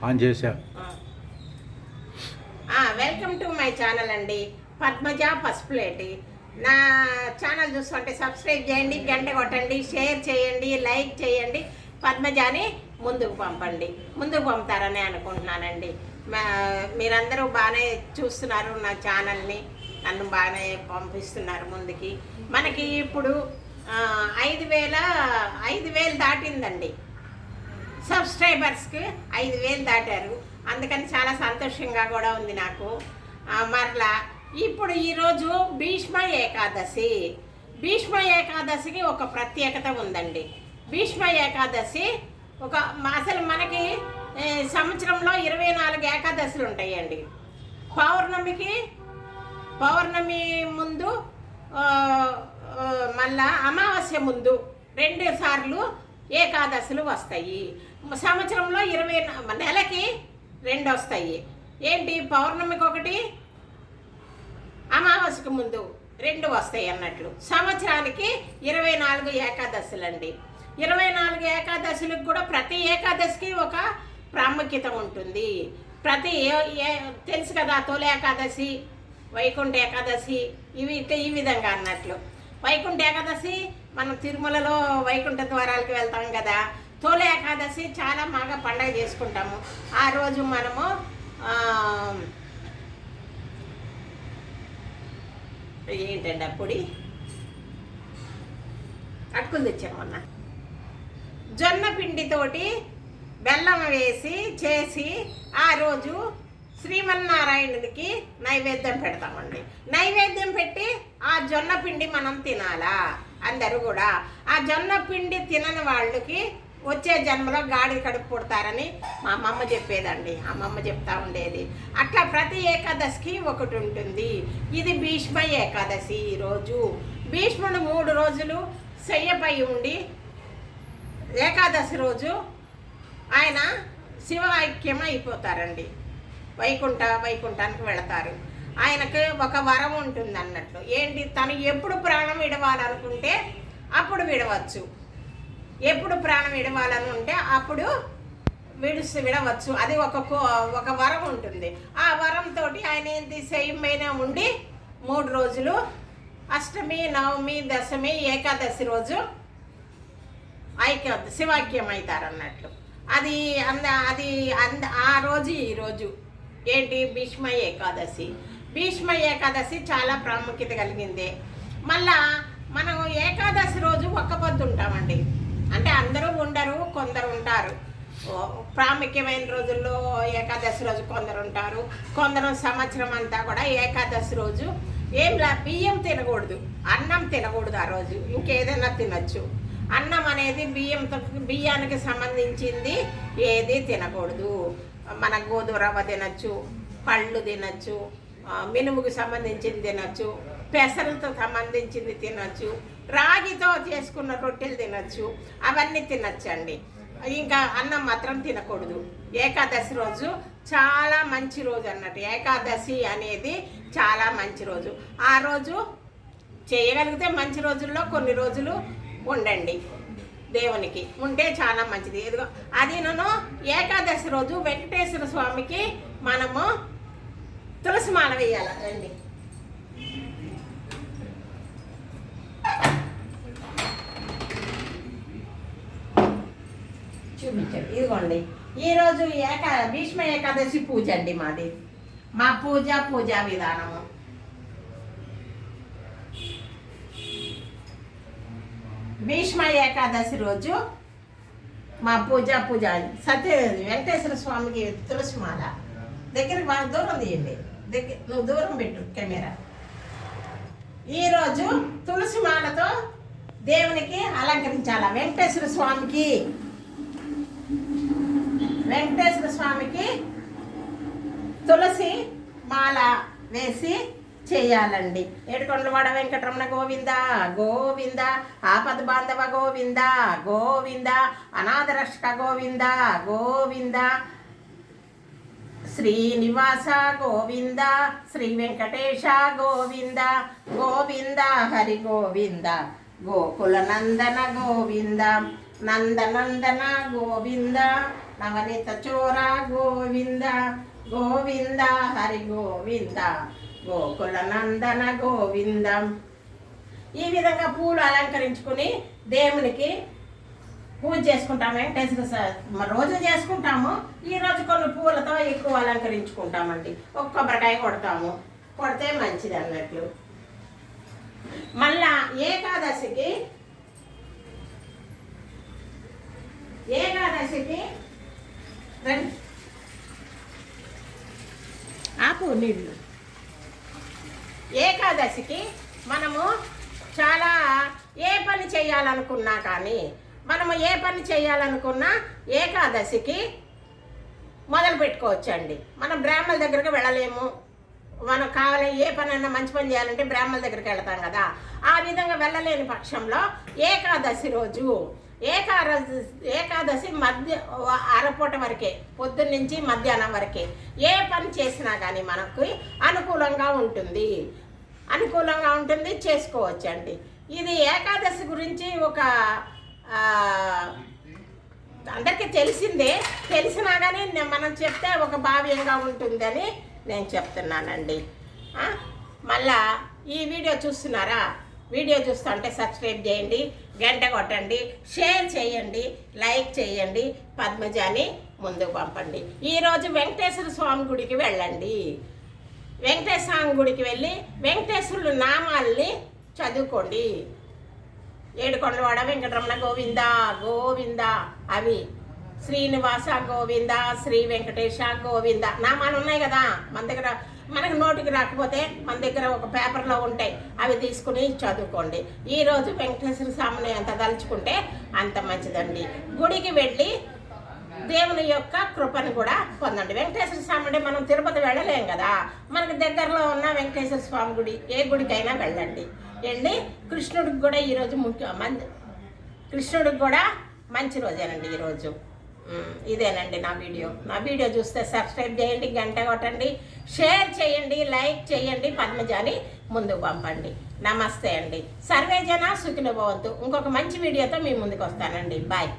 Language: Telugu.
ఆన్ చేశా. వెల్కమ్ టు మై ఛానల్ అండి, పద్మజ పసుపులేటి. నా ఛానల్ చూస్తుంటే సబ్స్క్రైబ్ చేయండి, గంట కొట్టండి, షేర్ చేయండి, లైక్ చేయండి. పద్మజాని ముందుకు పంపుతారని అనుకుంటున్నానండి. మీరందరూ బాగానే చూస్తున్నారు నా ఛానల్ని, నన్ను బాగానే పంపిస్తున్నారు ముందుకి. మనకి ఇప్పుడు 5,000 దాటిందండి. సబ్స్క్రైబర్స్కి 5,000 దాటారు. అందుకని చాలా సంతోషంగా కూడా ఉంది నాకు. మరలా ఇప్పుడు ఈరోజు భీష్మ ఏకాదశికి ఒక ప్రత్యేకత ఉందండి. భీష్మ ఏకాదశి అసలు మనకి సంవత్సరంలో 24 ఏకాదశులు ఉంటాయండి. పౌర్ణమి ముందు, మళ్ళా అమావాస్య ముందు 2 సార్లు ఏకాదశులు వస్తాయి. సంవత్సరంలో నెలకి 2 వస్తాయి. ఏంటి, పౌర్ణమికి 1, అమావాస్యకు ముందు 2 వస్తాయి అన్నట్లు. సంవత్సరానికి 24 ఏకాదశులు అండి. 24 ఏకాదశులకు కూడా ప్రతి ఏకాదశికి ఒక ప్రాముఖ్యత ఉంటుంది. తెలుసు కదా, తొలి ఏకాదశి, వైకుంఠ ఏకాదశి, ఈ విధంగా అన్నట్లు. వైకుంఠ ఏకాదశి మనం తిరుమలలో వైకుంఠ ద్వారాలకు వెళ్తాం కదా. తొలి ఏకాదశి చాలా బాగా పండగ చేసుకుంటాము. ఆ రోజు మనము ఏంటండి అప్పుడు అటుకులు తెచ్చాము మొన్న. జొన్న పిండితోటి బెల్లం వేసి చేసి ఆ రోజు శ్రీమన్నారాయణుడికి నైవేద్యం పెడతామండి. నైవేద్యం పెట్టి ఆ జొన్న పిండి మనం తినాలా అందరూ కూడా. ఆ జొన్న పిండి తినని వాళ్ళకి వచ్చే జన్మలో గాడి కడుపు పుడతారని మా అమ్మమ్మ చెప్పేదండి. అమ్మమ్మ చెప్తా ఉండేది. అట్లా ప్రతి ఏకాదశికి ఒకటి ఉంటుంది. ఇది భీష్మ ఏకాదశి. ఈరోజు భీష్ముడు 3 రోజులు శయ్యపై ఉండి ఏకాదశి రోజు ఆయన శివ ఐక్యం అయిపోతారండి. వైకుంఠానికి వెళతారు. ఆయనకు ఒక వరం ఉంటుంది అన్నట్లు. ఏంటి, తను ఎప్పుడు ప్రాణం విడవాలనుకుంటే అప్పుడు విడవచ్చు. ఎప్పుడు ప్రాణం విడవాలని ఉంటే అప్పుడు విడవచ్చు. అది ఒక వరం ఉంటుంది. ఆ వరంతో ఆయన ఏంటి, శయ్యమైన ఉండి 3 రోజులు అష్టమి, నవమి, దశమి, ఏకాదశి రోజు శివాక్యం అవుతారు అన్నట్లు. ఆ రోజు ఈరోజు ఏంటి, భీష్మ ఏకాదశి. భీష్మ ఏకాదశి చాలా ప్రాముఖ్యత కలిగిందే. మళ్ళా మనం ఏకాదశి రోజు ఒక్క పొద్దు ఉంటామండి. అంటే అందరూ ఉండరు, కొందరు ఉంటారు. ప్రాముఖ్యమైన రోజుల్లో ఏకాదశి రోజు కొందరు ఉంటారు. కొందరు సంవత్సరం అంతా కూడా ఏకాదశి రోజు బియ్యం తినకూడదు, అన్నం తినకూడదు. ఆ రోజు ఇంకేదైనా తినచ్చు. అన్నం అనేది బియ్యానికి సంబంధించింది ఏది తినకూడదు. మన గోధుమ రవ్వ తినచ్చు, పళ్ళు తినచ్చు, మినుముకు సంబంధించింది తినచ్చు, పెసరలతో సంబంధించింది తినచ్చు, రాగితో చేసుకున్న రొట్టెలు తినచ్చు. అవన్నీ తినచ్చు అండి. ఇంకా అన్నం మాత్రం తినకూడదు. ఏకాదశి రోజు చాలా మంచి రోజు అన్నట్టు. ఏకాదశి అనేది చాలా మంచి రోజు. ఆ రోజు చేయగలిగితే మంచి రోజుల్లో కొన్ని రోజులు ఉండండి. దేవునికి ఉంటే చాలా మంచిది. అది ఏకాదశి రోజు వెంకటేశ్వర స్వామికి మనము తులసి మాల వేయాలి. రండి, చూపించండి. ఇదిగోండి, ఈరోజు భీష్మ ఏకాదశి పూజ అండి మాది. మా పూజా విధానము. భీష్మ ఏకాదశి రోజు మా పూజ వెంకటేశ్వర స్వామికి తులసి మాల. దగ్గరికి బాగా దూరం తీయండి, నువ్వు దూరం పెట్టు కెమెరా. ఈరోజు తులసి మాలతో దేవునికి అలంకరించాల. వెంకటేశ్వర స్వామికి తులసి మాల వేసి చేయాలండి. ఏడుకొండలవాడ వెంకటరమణ గోవింద గోవింద, ఆపద బాంధవ గోవింద గోవింద, అనాథ రక్షక గోవింద గోవింద, శ్రీనివాస గోవింద, శ్రీ వెంకటేశ గోవింద గోవింద, హరి గోవింద, గోకుల నందన గోవింద, నందనందన గోవింద నవనీత చోర గోవింద గోవింద హరి గోవింద గోకుల నందన గోవిందం. ఈ విధంగా పూలు అలంకరించుకుని దేవునికి పూజ చేసుకుంటాము. వెంకటేశ్వర రోజు చేసుకుంటాము. ఈరోజు కొన్ని పూలతో ఎక్కువ అలంకరించుకుంటామండి. ఒక కొబ్బరికాయ కొడతాము, కొడితే మంచిది అన్నట్లు. మళ్ళా ఏకాదశికి ఆపు నీళ్ళు. ఏకాదశికి మనము చాలా ఏ పని చేయాలనుకున్నా కానీ ఏకాదశికి మొదలు పెట్టుకోవచ్చండి. మనం బ్రాహ్మణుల దగ్గరికి వెళ్ళలేము. మనం కావాలి ఏ పనైనా మంచి పని చేయాలంటే బ్రాహ్మణుల దగ్గరికి వెళ్తాం కదా. ఆ విధంగా వెళ్ళలేని పక్షంలో ఏకాదశి రోజు ఏకాదశి అరపూట వరకే, పొద్దున్న నుంచి మధ్యాహ్నం వరకే ఏ పని చేసినా కానీ మనకు అనుకూలంగా ఉంటుంది, చేసుకోవచ్చండి. ఇది ఏకాదశి గురించి ఒక అందరికీ తెలిసినా కానీ మనం చెప్తే ఒక భావ్యంగా ఉంటుందని నేను చెప్తున్నానండి. మళ్ళా ఈ వీడియో చూస్తున్నారా? వీడియో చూస్తుంటే సబ్స్క్రైబ్ చేయండి, గంట కొట్టండి, షేర్ చేయండి, లైక్ చేయండి, పద్మజాని ముందుకు పంపండి. ఈరోజు వెంకటేశ్వర స్వామి గుడికి వెళ్ళండి. వెంకటేశ్వర స్వామి గుడికి వెళ్ళి వెంకటేశ్వరుల నామాల్ని చదువుకోండి. ఏడుకొండలవాడ వెంకటరమణ గోవింద గోవింద, అవి శ్రీనివాస గోవింద, శ్రీ వెంకటేశ గోవింద నామాలు ఉన్నాయి కదా మన దగ్గర. మనకు నోటికి రాకపోతే మన దగ్గర ఒక పేపర్లో ఉంటాయి, అవి తీసుకుని చదువుకోండి. ఈరోజు వెంకటేశ్వర స్వామిని ఎంత తలుచుకుంటే అంత మంచిదండి. గుడికి వెళ్ళి దేవుని యొక్క కృపను కూడా పొందండి. వెంకటేశ్వర స్వామి అంటే మనం తిరుపతి వెళ్ళలేం కదా, మనకు దగ్గరలో ఉన్న వెంకటేశ్వర స్వామి గుడి ఏ గుడికైనా వెళ్ళండి. వెళ్ళి కృష్ణుడికి కూడా ఈరోజు కృష్ణుడికి కూడా మంచి రోజేనండి ఈరోజు. ఇదేనండి నా వీడియో చూస్తే సబ్స్క్రైబ్ చేయండి, గంట కొట్టండి, షేర్ చేయండి, లైక్ చేయండి, పద్మజాని ముందుకు పంపండి. నమస్తే అండి. సర్వేజన సుఖినో భవంతు. ఇంకొక మంచి వీడియోతో మీ ముందుకు వస్తానండి. బాయ్.